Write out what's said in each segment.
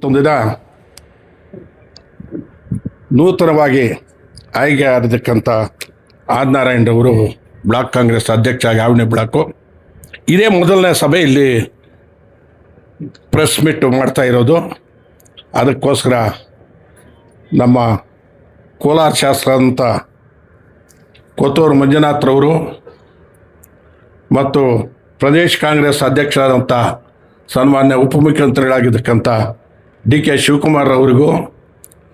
ದಿನ ನೂತನವಾಗಿ ಆಯ್ಕೆ ಆಗಿರ್ತಕ್ಕಂಥ ಆದಿನಾರಾಯಣರವರು ಬ್ಲಾಕ್ ಕಾಂಗ್ರೆಸ್ ಅಧ್ಯಕ್ಷ ಯಾವನೇ ಬ್ಲಾಕು ಇದೇ ಮೊದಲನೇ ಸಭೆ ಇಲ್ಲಿ ಪ್ರೆಸ್ ಮೀಟ್ ಮಾಡ್ತಾ ಇರೋದು. ಅದಕ್ಕೋಸ್ಕರ ನಮ್ಮ ಕೋಲಾರ ಶಾಸಕರಾದಂಥ ಕೊತ್ತೂರು ಮಂಜುನಾಥ್ರವರು ಮತ್ತು ಪ್ರದೇಶ ಕಾಂಗ್ರೆಸ್ ಅಧ್ಯಕ್ಷರಾದಂಥ ಸನ್ಮಾನ್ಯ ಉಪಮುಖ್ಯಮಂತ್ರಿಗಳಾಗಿರ್ತಕ್ಕಂಥ ಡಿ ಕೆ ಶಿವಕುಮಾರ್ ಅವರಿಗೂ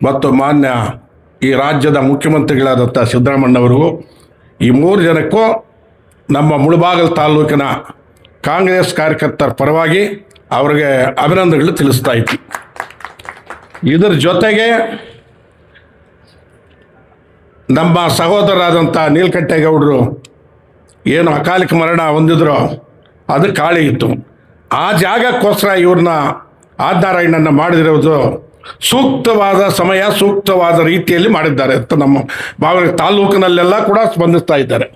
ಮತ್ತು ಮಾನ್ಯ ಈ ರಾಜ್ಯದ ಮುಖ್ಯಮಂತ್ರಿಗಳಾದಂಥ ಸಿದ್ದರಾಮಣ್ಣವರಿಗೂ ಈ ಮೂರು ಜನಕ್ಕೂ ನಮ್ಮ ಮುಳಬಾಗಿಲು ತಾಲೂಕಿನ ಕಾಂಗ್ರೆಸ್ ಕಾರ್ಯಕರ್ತರ ಪರವಾಗಿ ಅವರಿಗೆ ಅಭಿನಂದನೆಗಳು ತಿಳಿಸ್ತಾ ಇದ್ವಿ. ಇದರ ಜೊತೆಗೆ ನಮ್ಮ ಸಹೋದರರಾದಂಥ ನೀಲಕಂಠೇಗೌಡರು ಏನು ಅಕಾಲಿಕ ಮರಣ ಹೊಂದಿದ್ರೋ ಅದು ಖಾಲಿ ಇತ್ತು. ಆ ಜಾಗಕ್ಕೋಸ್ಕರ ಇವ್ರನ್ನ ಆದಿನಾರಾಯಣನ ಮಾಡಿದಿರೋದು ಸೂಕ್ತವಾದ ಸಮಯ ಸೂಕ್ತವಾದ ರೀತಿಯಲ್ಲಿ ಮಾಡಿದ್ದಾರೆ ಅಂತ ನಮ್ಮ ಭಾವನೆ ತಾಲೂಕಿನಲ್ಲೆಲ್ಲ ಕೂಡ ಸ್ಪಂದಿಸ್ತಾ ಇದ್ದಾರೆ.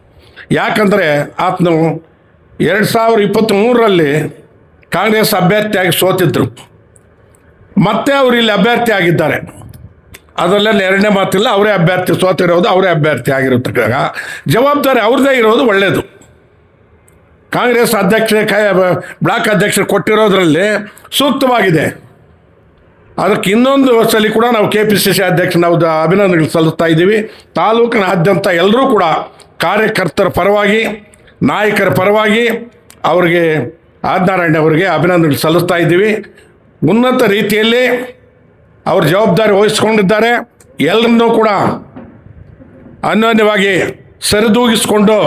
ಯಾಕಂದರೆ ಆತನು 2023ರಲ್ಲಿ ಕಾಂಗ್ರೆಸ್ ಅಭ್ಯರ್ಥಿಯಾಗಿ ಸೋತಿದ್ರು, ಮತ್ತೆ ಅವರು ಇಲ್ಲಿ ಅಭ್ಯರ್ಥಿ ಆಗಿದ್ದಾರೆ. ಅದರಲ್ಲೆಲ್ಲ ಎರಡನೇ ಮಾತಿಲ್ಲ, ಅವರೇ ಅಭ್ಯರ್ಥಿ ಸೋತಿರೋದು, ಅವರೇ ಅಭ್ಯರ್ಥಿ ಆಗಿರತಕ್ಕ ಜವಾಬ್ದಾರಿ ಅವ್ರದ್ದೇ ಇರೋದು ಒಳ್ಳೆಯದು. ಕಾಂಗ್ರೆಸ್ ಬ್ಲಾಕ್ ಅಧ್ಯಕ್ಷರು ಕೊಟ್ಟಿರೋದ್ರಲ್ಲಿ ಸೂಕ್ತವಾಗಿದೆ. ಅದಕ್ಕೆ ಇನ್ನೊಂದು ಸಲ ಕೂಡ ನಾವು KPCC ಅಧ್ಯಕ್ಷ ನಾವು ಅಭಿನಂದನೆಗಳು ಸಲ್ಲಿಸ್ತಾ ಇದ್ದೀವಿ. ತಾಲೂಕಿನಾದ್ಯಂತ ಎಲ್ಲರೂ ಕೂಡ ಕಾರ್ಯಕರ್ತರ ಪರವಾಗಿ ನಾಯಕರ ಪರವಾಗಿ ಅವರಿಗೆ ಆದಿನಾರಾಯಣ ಅವರಿಗೆ ಅಭಿನಂದನೆಗಳು ಸಲ್ಲಿಸ್ತಾ ಇದ್ದೀವಿ. ಉನ್ನತ ರೀತಿಯಲ್ಲಿ ಅವ್ರ ಜವಾಬ್ದಾರಿ ವಹಿಸ್ಕೊಂಡಿದ್ದಾರೆ. ಎಲ್ಲರನ್ನೂ ಕೂಡ ಅನ್ಯೋನ್ಯವಾಗಿ ಸರಿದೂಗಿಸ್ಕೊಂಡು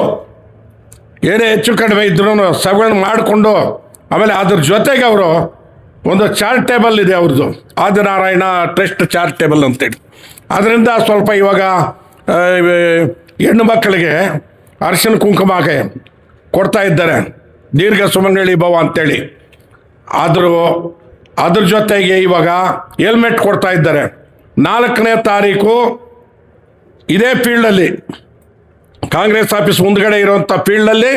ಏನೇ ಹೆಚ್ಚು ಕಡಿಮೆ ಇದ್ರೂ ಸಭೆಗಳನ್ನು ಮಾಡಿಕೊಂಡು ಆಮೇಲೆ ಅದ್ರ ಜೊತೆಗೆ ಅವರು ಒಂದು ಚಾರಿಟೇಬಲ್ ಇದೆ ಅವ್ರದ್ದು, ಆದಿನಾರಾಯಣ ಟ್ರಸ್ಟ್ ಚಾರಿಟೇಬಲ್ ಅಂತೇಳಿ. ಅದರಿಂದ ಸ್ವಲ್ಪ ಇವಾಗ ಹೆಣ್ಣು ಮಕ್ಕಳಿಗೆ ಅರಿಶಿನ ಕುಂಕುಮಕ್ಕೆ ಕೊಡ್ತಾ ಇದ್ದಾರೆ, ದೀರ್ಘ ಸುಮಂಗಲಿ ಭವ ಅಂತೇಳಿ. ಅದ್ರ ಜೊತೆಗೆ ಇವಾಗ ಹೆಲ್ಮೆಟ್ ಕೊಡ್ತಾ ಇದ್ದಾರೆ. 4ನೇ ತಾರೀಕು ಇದೇ ಫೀಲ್ಡಲ್ಲಿ ಕಾಂಗ್ರೆಸ್ ಆಫೀಸ್ ಮುಂದ್ಗಡೆ ಇರುವಂಥ ಫೀಲ್ಡಲ್ಲಿ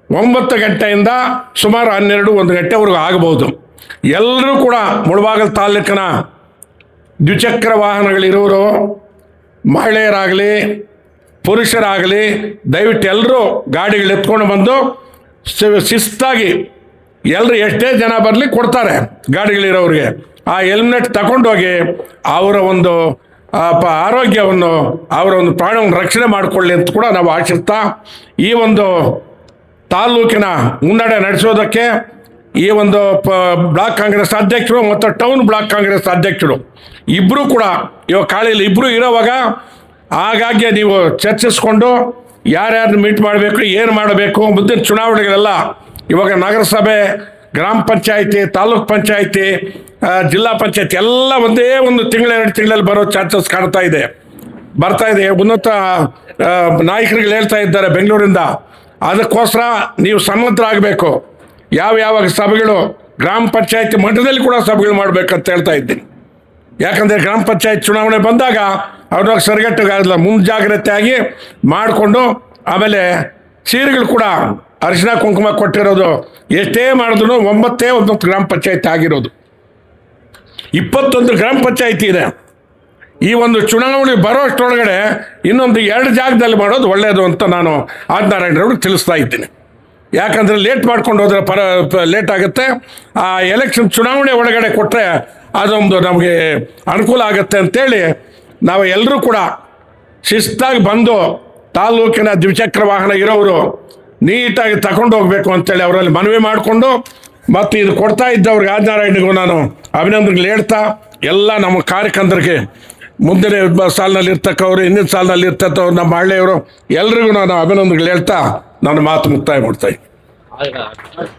9 ಗಂಟೆಯಿಂದ ಸುಮಾರು 12-1 ಗಂಟೆವರೆಗೂ ಆಗಬಹುದು. ಎಲ್ಲರೂ ಕೂಡ ಮುಳಬಾಗಿಲು ತಾಲೂಕಿನ ದ್ವಿಚಕ್ರ ವಾಹನಗಳಿರೋರು, ಮಹಿಳೆಯರಾಗಲಿ ಪುರುಷರಾಗಲಿ ದಯವಿಟ್ಟು ಎಲ್ಲರೂ ಗಾಡಿಗಳು ಎತ್ಕೊಂಡು ಬಂದು ಶಿಸ್ತಾಗಿ ಎಲ್ಲರೂ ಎಷ್ಟೇ ಜನ ಬರಲಿ ಕೊಡ್ತಾರೆ ಗಾಡಿಗಳಿರೋರಿಗೆ. ಆ ಹೆಲ್ಮೆಟ್ ತಗೊಂಡೋಗಿ ಅವರ ಒಂದು ಆರೋಗ್ಯವನ್ನು ಅವರ ಒಂದು ಪ್ರಾಣವನ್ನು ರಕ್ಷಣೆ ಮಾಡಿಕೊಳ್ಳಿ ಅಂತ ಕೂಡ ನಾವು ಆಶಿಸ್ತಾ ಈ ಒಂದು ತಾಲೂಕಿನ ಮುನ್ನಡೆ ನಡೆಸೋದಕ್ಕೆ ಈ ಒಂದು ಬ್ಲಾಕ್ ಕಾಂಗ್ರೆಸ್ ಅಧ್ಯಕ್ಷರು ಮತ್ತು ಟೌನ್ ಬ್ಲಾಕ್ ಕಾಂಗ್ರೆಸ್ ಅಧ್ಯಕ್ಷರು ಇಬ್ಬರೂ ಕೂಡ ಇವಾಗ ಖಾಲಿಯಲ್ಲಿ ಇಬ್ಬರು ಇರೋವಾಗ ಹಾಗಾಗಿ ನೀವು ಚರ್ಚಿಸ್ಕೊಂಡು ಯಾರ್ಯಾರನ್ನ ಮೀಟ್ ಮಾಡಬೇಕು, ಏನು ಮಾಡಬೇಕು, ಮುಂದಿನ ಚುನಾವಣೆಗಳೆಲ್ಲ ಇವಾಗ ನಗರಸಭೆ, ಗ್ರಾಮ ಪಂಚಾಯಿತಿ, ತಾಲೂಕ್ ಪಂಚಾಯಿತಿ, ಜಿಲ್ಲಾ ಪಂಚಾಯತಿ ಎಲ್ಲ ಒಂದೇ ಒಂದು ತಿಂಗಳು 2 ತಿಂಗಳಲ್ಲಿ ಬರೋ ಚಾನ್ಸಸ್ ಬರ್ತಾ ಇದೆ. ಉನ್ನತ ನಾಯಕರುಗಳು ಹೇಳ್ತಾ ಇದ್ದಾರೆ ಬೆಂಗಳೂರಿಂದ. ಅದಕ್ಕೋಸ್ಕರ ನೀವು ಸನ್ನದ್ಧರಾಗಬೇಕು. ಯಾವಾಗ ಸಭೆಗಳು ಗ್ರಾಮ ಪಂಚಾಯತಿ ಮಟ್ಟದಲ್ಲಿ ಕೂಡ ಸಭೆಗಳು ಮಾಡಬೇಕಂತ ಹೇಳ್ತಾ ಇದ್ದೀನಿ. ಯಾಕಂದರೆ ಗ್ರಾಮ ಪಂಚಾಯತ್ ಚುನಾವಣೆ ಬಂದಾಗ ಅವ್ರನ್ನ ಸರಿಗಟ್ಟುಗಾಗಲ್ಲ, ಮುಂಜಾಗ್ರತೆಯಾಗಿ ಮಾಡಿಕೊಂಡು ಆಮೇಲೆ ಸೀರೆಗಳು ಕೂಡ ಅರಿಶಿನ ಕುಂಕುಮ ಕೊಟ್ಟಿರೋದು ಎಷ್ಟೇ ಮಾಡಿದ್ರು 9 ಗ್ರಾಮ ಪಂಚಾಯತಿ ಆಗಿರೋದು. 21 ಗ್ರಾಮ ಪಂಚಾಯತಿ ಇದೆ. ಈ ಒಂದು ಚುನಾವಣೆ ಬರೋಷ್ಟರೊಳಗಡೆ ಇನ್ನೊಂದು 2 ಜಾಗದಲ್ಲಿ ಮಾಡೋದು ಒಳ್ಳೆಯದು ಅಂತ ನಾನು ಆದಿನಾರಾಯಣರವ್ರಿಗೆ ತಿಳಿಸ್ತಾ ಇದ್ದೀನಿ. ಯಾಕಂದರೆ ಲೇಟ್ ಮಾಡ್ಕೊಂಡು ಹೋದರೆ ಲೇಟ್ ಆಗುತ್ತೆ. ಆ ಎಲೆಕ್ಷನ್ ಚುನಾವಣೆ ಒಳಗಡೆ ಕೊಟ್ಟರೆ ಅದೊಂದು ನಮಗೆ ಅನುಕೂಲ ಆಗುತ್ತೆ ಅಂತೇಳಿ ನಾವು ಎಲ್ಲರೂ ಕೂಡ ಶಿಸ್ತಾಗಿ ಬಂದು ತಾಲೂಕಿನ ದ್ವಿಚಕ್ರ ವಾಹನ ಇರೋರು ನೀಟಾಗಿ ತಗೊಂಡು ಹೋಗಬೇಕು ಅಂತೇಳಿ ಅವರಲ್ಲಿ ಮನವಿ ಮಾಡಿಕೊಂಡು ಮತ್ತು ಇದು ಕೊಡ್ತಾ ಇದ್ದವ್ರಿಗೆ ಆದಿನಾರಾಯಣಗೂ ನಾನು ಅಭಿನಂದನೆಗಳು ಹೇಳ್ತಾ ಎಲ್ಲ ನಮ್ಮ ಕಾರ್ಯಕರ್ತರಿಗೆ ಮುಂದಿನ ಸಾಲಿನಲ್ಲಿ ಇರ್ತಕ್ಕವ್ರು, ಹಿಂದಿನ ಸಾಲಿನಲ್ಲಿ ಇರ್ತಕ್ಕವ್ರು, ನಮ್ಮ ಹಳ್ಳಿಯವರು ಎಲ್ರಿಗೂ ನಾನು ಅಭಿನಂದನೆಗಳು ಹೇಳ್ತಾ ನನ್ನ ಮಾತು ಮುಕ್ತಾಯ ಮಾಡ್ತಾ ಇದ್ದೀನಿ.